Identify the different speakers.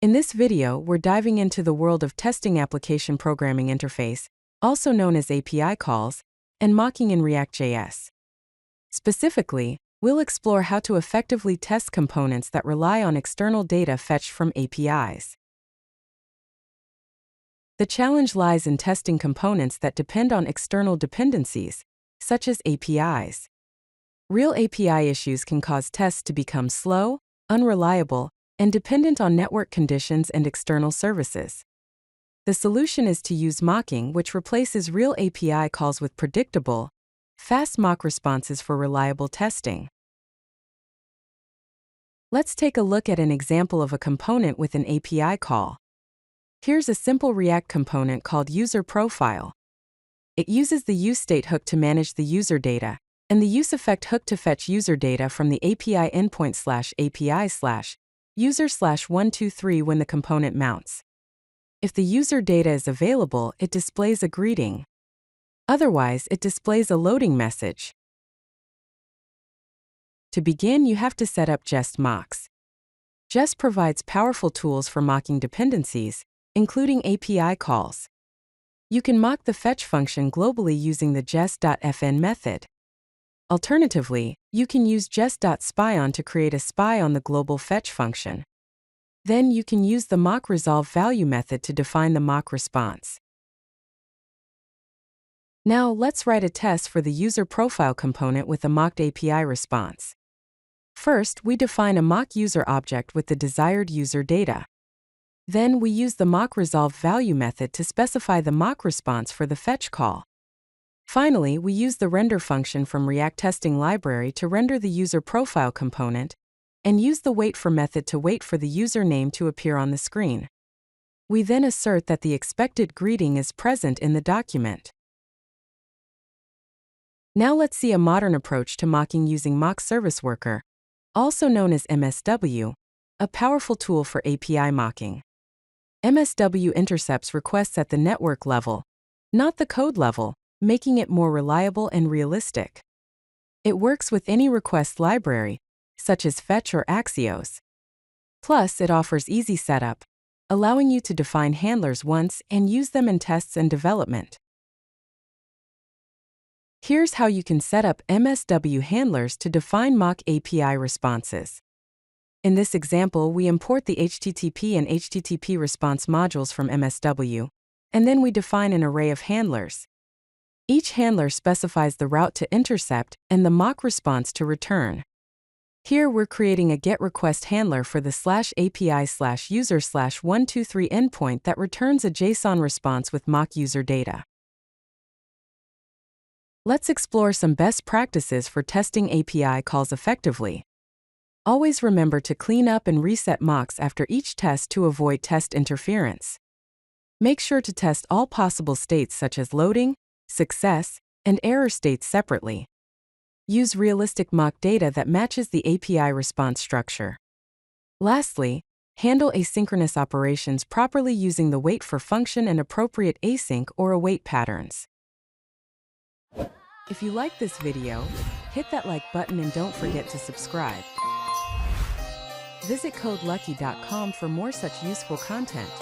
Speaker 1: In this video, we're diving into the world of testing application programming interface, also known as API calls, and mocking in React.js. Specifically, we'll explore how to effectively test components that rely on external data fetched from APIs. The challenge lies in testing components that depend on external dependencies, such as APIs. Real API issues can cause tests to become slow, unreliable, and dependent on network conditions and external services. The solution is to use mocking, which replaces real API calls with predictable, fast mock responses for reliable testing. Let's take a look at an example of a component with an API call. Here's a simple React component called user profile. It uses the useState hook to manage the user data, and the useEffect hook to fetch user data from the API endpoint/API/user/123 when the component mounts. If the user data is available, it displays a greeting. Otherwise, it displays a loading message. To begin, you have to set up Jest mocks. Jest provides powerful tools for mocking dependencies, including API calls. You can mock the fetch function globally using the jest.fn method. Alternatively, you can use jest.spyon to create a spy on the global fetch function. Then you can use the mock resolve value method to define the mock response. Now let's write a test for the user profile component with a mocked API response. First, we define a mock user object with the desired user data. Then we use the mock resolve value method to specify the mock response for the fetch call. Finally, we use the render function from React Testing Library to render the user profile component, and use the wait for method to wait for the username to appear on the screen. We then assert that the expected greeting is present in the document. Now let's see a modern approach to mocking using Mock Service Worker, also known as MSW, a powerful tool for API mocking. MSW intercepts requests at the network level, not the code level, making it more reliable and realistic. It works with any request library, such as Fetch or Axios. Plus, it offers easy setup, allowing you to define handlers once and use them in tests and development. Here's how you can set up MSW handlers to define mock API responses. In this example, we import the HTTP and HTTP response modules from MSW, and then we define an array of handlers. Each handler specifies the route to intercept and the mock response to return. Here we're creating a GetRequest handler for the /API/user/123 endpoint that returns a JSON response with mock user data. Let's explore some best practices for testing API calls effectively. Always remember to clean up and reset mocks after each test to avoid test interference. Make sure to test all possible states such as loading, success, and error states separately. Use realistic mock data that matches the API response structure. Lastly, handle asynchronous operations properly using the wait for function and appropriate async or await patterns. If you like this video, hit that like button and don't forget to subscribe. Visit CodeLucky.com for more such useful content.